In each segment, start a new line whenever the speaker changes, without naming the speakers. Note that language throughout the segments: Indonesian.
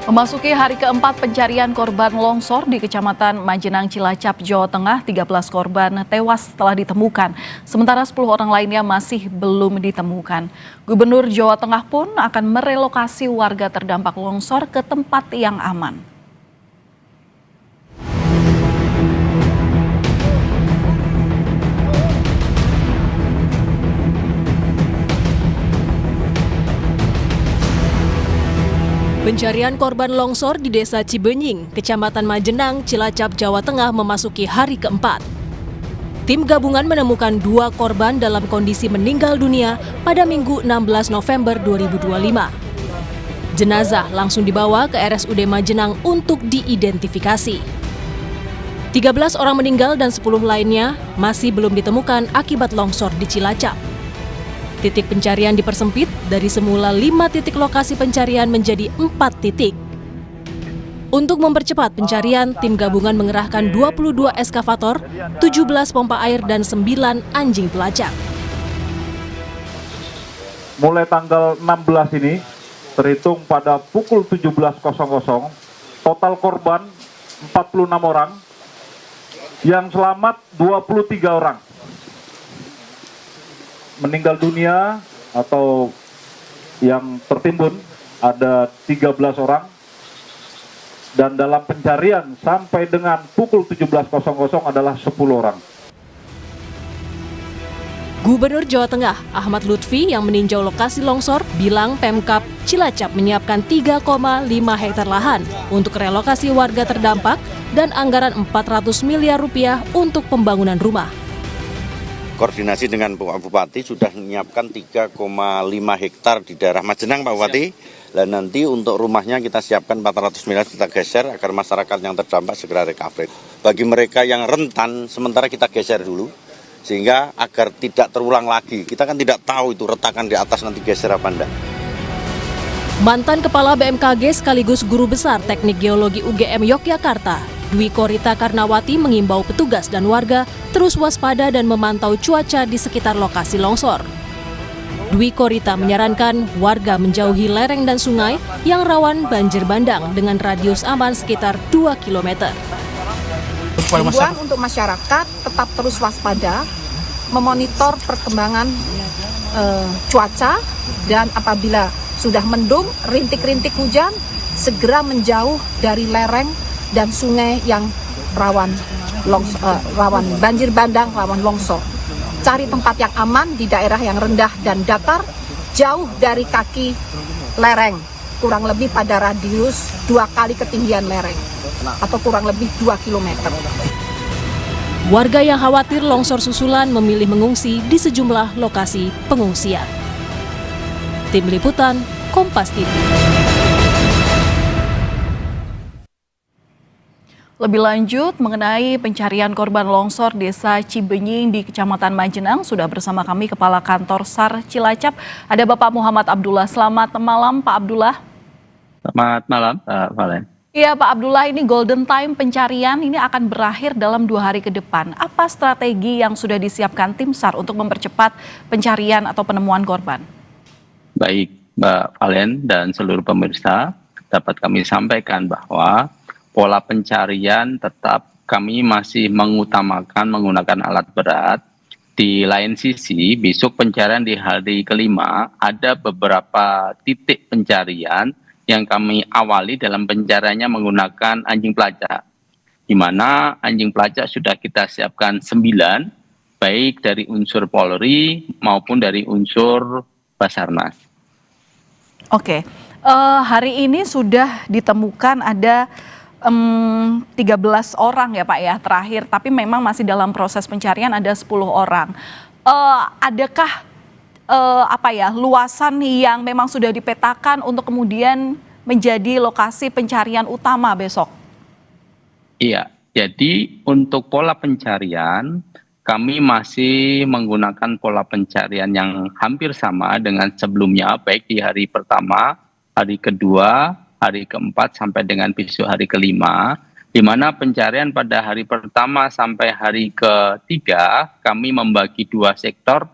Memasuki hari keempat pencarian korban longsor di Kecamatan Majenang, Cilacap, Jawa Tengah, 13 korban tewas telah ditemukan. Sementara 10 orang lainnya masih belum ditemukan. Gubernur Jawa Tengah pun akan merelokasi warga terdampak longsor ke tempat yang aman.
Pencarian korban longsor di Desa Cibenying, Kecamatan Majenang, Cilacap, Jawa Tengah memasuki hari keempat. Tim gabungan menemukan 2 korban dalam kondisi meninggal dunia pada Minggu 16 November 2025. Jenazah langsung dibawa ke RSUD Majenang untuk diidentifikasi. 13 orang meninggal dan 10 lainnya masih belum ditemukan akibat longsor di Cilacap. Titik pencarian dipersempit dari semula 5 titik lokasi pencarian menjadi 4 titik. Untuk mempercepat pencarian, tim gabungan mengerahkan 22 eskavator, 17 pompa air, dan 9 anjing pelacak.
Mulai tanggal 16 ini, terhitung pada pukul 17.00, total korban 46 orang, yang selamat 23 orang. Meninggal dunia atau yang tertimbun ada 13 orang, dan dalam pencarian sampai dengan pukul 17.00 adalah 10 orang.
Gubernur Jawa Tengah Ahmad Lutfi yang meninjau lokasi longsor bilang Pemkab Cilacap menyiapkan 3,5 hektar lahan untuk relokasi warga terdampak dan anggaran 400 miliar rupiah untuk pembangunan rumah.
Koordinasi dengan Pak Bupati sudah menyiapkan 3,5 hektar di daerah Majenang, Pak Bupati. Dan nanti untuk rumahnya kita siapkan 400 miliar kita geser agar masyarakat yang terdampak segera recovery. Bagi mereka yang rentan, sementara kita geser dulu, sehingga agar tidak terulang lagi. Kita kan tidak tahu itu retakan di atas nanti geser apa enggak.
Mantan Kepala BMKG sekaligus Guru Besar Teknik Geologi UGM Yogyakarta, Dwi Korita Karnawati mengimbau petugas dan warga terus waspada dan memantau cuaca di sekitar lokasi longsor. Dwi Korita menyarankan warga menjauhi lereng dan sungai yang rawan banjir bandang dengan radius aman sekitar 2 km.
Himbauan untuk masyarakat tetap terus waspada, memonitor perkembangan cuaca, dan apabila sudah mendung, rintik-rintik hujan, segera menjauh dari lereng dan sungai yang rawan banjir bandang, rawan longsor. Cari tempat yang aman di daerah yang rendah dan datar, jauh dari kaki lereng, kurang lebih pada radius 2 kali ketinggian lereng, atau kurang lebih 2 km.
Warga yang khawatir longsor susulan memilih mengungsi di sejumlah lokasi pengungsian. Tim Liputan, Kompas TV.
Lebih lanjut mengenai pencarian korban longsor Desa Cibenying di Kecamatan Majenang, sudah bersama kami Kepala Kantor SAR Cilacap, ada Bapak Muhammad Abdullah. Selamat malam Pak Abdullah.
Selamat malam Pak Valen.
Iya Pak Abdullah, ini golden time pencarian ini akan berakhir dalam 2 hari ke depan. Apa strategi yang sudah disiapkan tim SAR untuk mempercepat pencarian atau penemuan korban?
Baik Mbak Valen dan seluruh pemirsa, dapat kami sampaikan bahwa pola pencarian tetap kami masih mengutamakan menggunakan alat berat. Di lain sisi, besok pencarian di hari kelima ada beberapa titik pencarian yang kami awali dalam pencariannya menggunakan anjing pelacak. Di mana anjing pelacak sudah kita siapkan 9, baik dari unsur Polri maupun dari unsur Basarnas.
Oke, hari ini sudah ditemukan ada 13 orang ya Pak ya terakhir, tapi memang masih dalam proses pencarian ada 10 orang. Adakah luasan yang memang sudah dipetakan untuk kemudian menjadi lokasi pencarian utama besok?
Iya, jadi untuk pola pencarian kami masih menggunakan pola pencarian yang hampir sama dengan sebelumnya, baik di hari pertama, hari kedua, hari keempat sampai dengan besok hari kelima, di mana pencarian pada hari pertama sampai hari ketiga kami membagi 2 sektor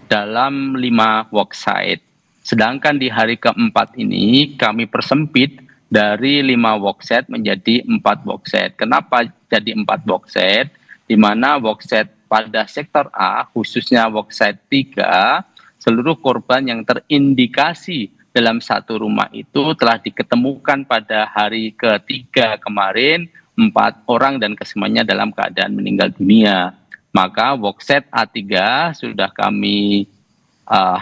dalam 5 worksite. Sedangkan di hari keempat ini kami persempit dari 5 workset menjadi 4 workset. Kenapa jadi 4 workset? Di mana workset pada sektor A, khususnya workset 3, seluruh korban yang terindikasi dalam satu rumah itu telah diketemukan pada hari ketiga kemarin, 4 orang dan kesemuanya dalam keadaan meninggal dunia. Maka workset A3 sudah kami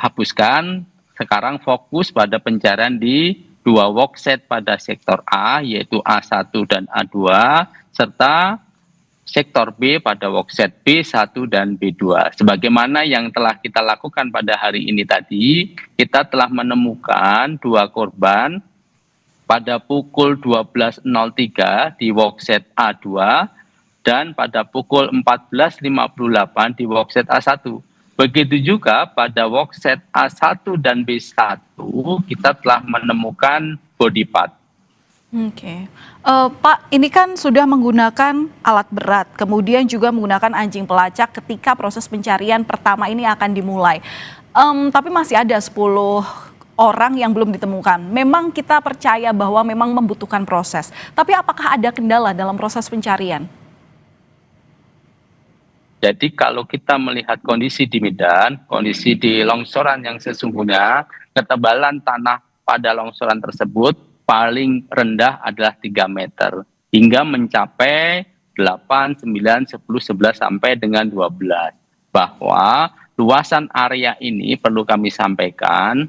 hapuskan. Sekarang fokus pada pencarian di 2 workset pada sektor A, yaitu A1 dan A2, serta sektor B pada workset B1 dan B2. Sebagaimana yang telah kita lakukan pada hari ini tadi, kita telah menemukan 2 korban pada pukul 12.03 di workset A2 dan pada pukul 14.58 di workset A1. Begitu juga pada workset A1 dan B1 kita telah menemukan body part.
Oke. Pak, ini kan sudah menggunakan alat berat, kemudian juga menggunakan anjing pelacak ketika proses pencarian pertama ini akan dimulai. Tapi masih ada 10 orang yang belum ditemukan. Memang kita percaya bahwa memang membutuhkan proses. Tapi apakah ada kendala dalam proses pencarian?
Jadi kalau kita melihat kondisi di Medan, kondisi di longsoran yang sesungguhnya, ketebalan tanah pada longsoran tersebut paling rendah adalah 3 meter. Hingga mencapai 8, 9, 10, 11 sampai dengan 12. Bahwa luasan area ini perlu kami sampaikan,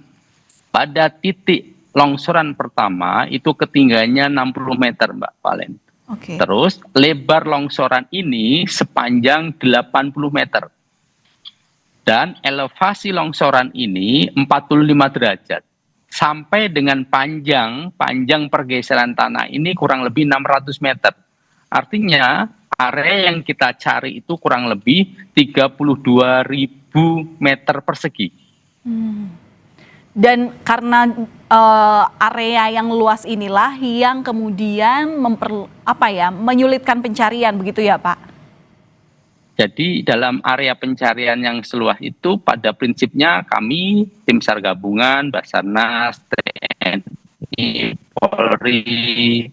pada titik longsoran pertama itu ketinggiannya 60 meter Mbak Valen.
Oke.
Terus lebar longsoran ini sepanjang 80 meter. Dan elevasi longsoran ini 45 derajat. Sampai dengan panjang pergeseran tanah ini kurang lebih 600 meter. Artinya area yang kita cari itu kurang lebih 32.000 meter persegi.
Dan karena area yang luas inilah yang kemudian menyulitkan pencarian, begitu ya Pak?
Jadi dalam area pencarian yang seluas itu pada prinsipnya kami tim SAR gabungan, Basarnas, TNI, Polri,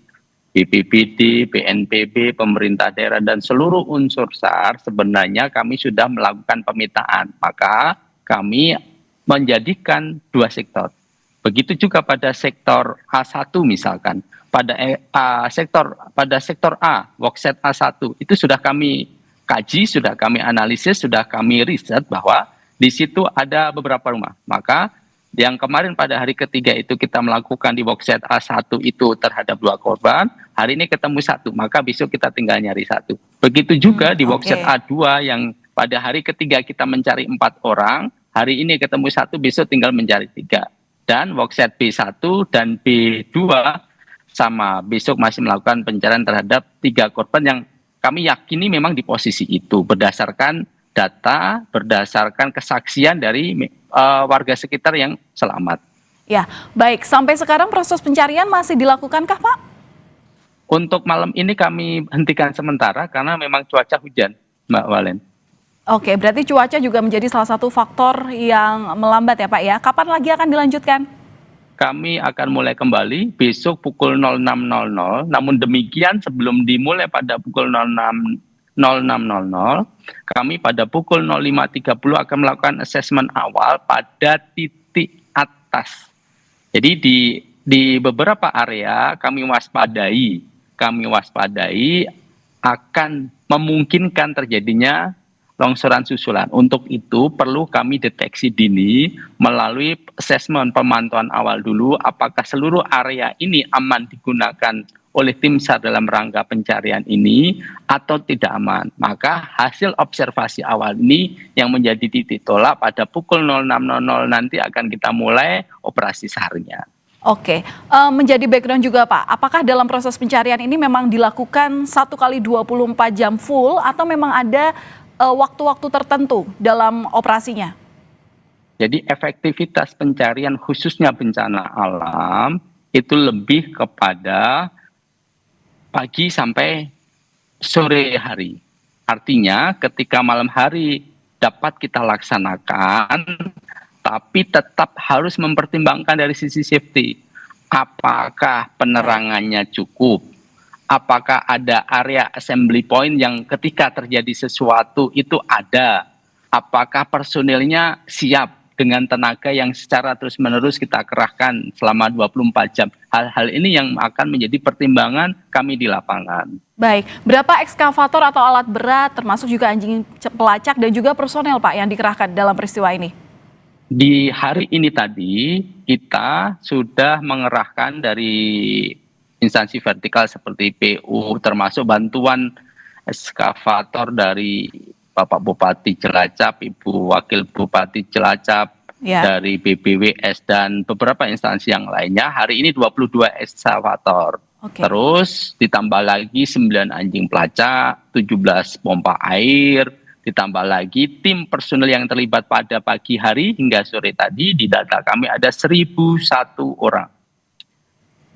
BPBD, BNPB, pemerintah daerah dan seluruh unsur SAR sebenarnya kami sudah melakukan pemetaan. Maka kami menjadikan 2 sektor. Begitu juga pada sektor A1 misalkan. Pada sektor A, workset A1 itu sudah kami kaji, sudah kami analisis, sudah kami riset bahwa di situ ada beberapa rumah. Maka yang kemarin pada hari ketiga itu kita melakukan di workset A1 itu terhadap 2 korban, hari ini ketemu 1, maka besok kita tinggal nyari 1. Begitu juga di workset A2 yang pada hari ketiga kita mencari 4 orang, hari ini ketemu 1, besok tinggal mencari 3. Dan workset B1 dan B2 sama, besok masih melakukan pencarian terhadap 3 korban yang kami yakini memang di posisi itu berdasarkan data, berdasarkan kesaksian dari warga sekitar yang selamat.
Ya, baik. Sampai sekarang proses pencarian masih dilakukankah Pak?
Untuk malam ini kami hentikan sementara karena memang cuaca hujan, Mbak Valen.
Oke, berarti cuaca juga menjadi salah satu faktor yang melambat ya Pak ya. Kapan lagi akan dilanjutkan?
Kami akan mulai kembali besok pukul 06.00. Namun demikian sebelum dimulai pada pukul 06.00, kami pada pukul 05.30 akan melakukan asesmen awal pada titik atas. Jadi di beberapa area kami waspadai akan memungkinkan terjadinya longsoran susulan. Untuk itu perlu kami deteksi dini melalui asesmen pemantauan awal dulu apakah seluruh area ini aman digunakan oleh tim SAR dalam rangka pencarian ini atau tidak aman. Maka hasil observasi awal ini yang menjadi titik tolak pada pukul 06.00 nanti akan kita mulai operasi SAR-nya.
Oke, menjadi background juga Pak, apakah dalam proses pencarian ini memang dilakukan 1 kali 24 jam full atau memang ada waktu-waktu tertentu dalam operasinya?
Jadi efektivitas pencarian khususnya bencana alam itu lebih kepada pagi sampai sore hari. Artinya ketika malam hari dapat kita laksanakan, tapi tetap harus mempertimbangkan dari sisi safety. apakah penerangannya cukup, apakah ada area assembly point yang ketika terjadi sesuatu itu ada, apakah personilnya siap dengan tenaga yang secara terus-menerus kita kerahkan selama 24 jam. Hal-hal ini yang akan menjadi pertimbangan kami di lapangan.
Baik, berapa ekskavator atau alat berat termasuk juga anjing pelacak dan juga personel Pak yang dikerahkan dalam peristiwa ini?
Di hari ini tadi kita sudah mengerahkan dari instansi vertikal seperti PU termasuk bantuan ekskavator dari Bapak Bupati Cilacap, Ibu Wakil Bupati Cilacap, dari BBWS dan beberapa instansi yang lainnya. Hari ini 22 ekskavator. Terus ditambah lagi 9 anjing pelacak, 17 pompa air, ditambah lagi tim personel yang terlibat pada pagi hari hingga sore tadi. Di data kami ada 1.001 orang.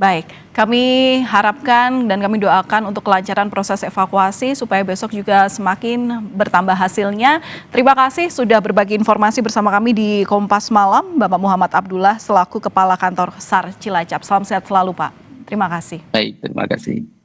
Baik, kami harapkan dan kami doakan untuk kelancaran proses evakuasi supaya besok juga semakin bertambah hasilnya. Terima kasih sudah berbagi informasi bersama kami di Kompas Malam, Bapak Muhammad Abdullah selaku Kepala Kantor SAR Cilacap. Salam sehat selalu Pak. Terima kasih.
Baik, terima kasih.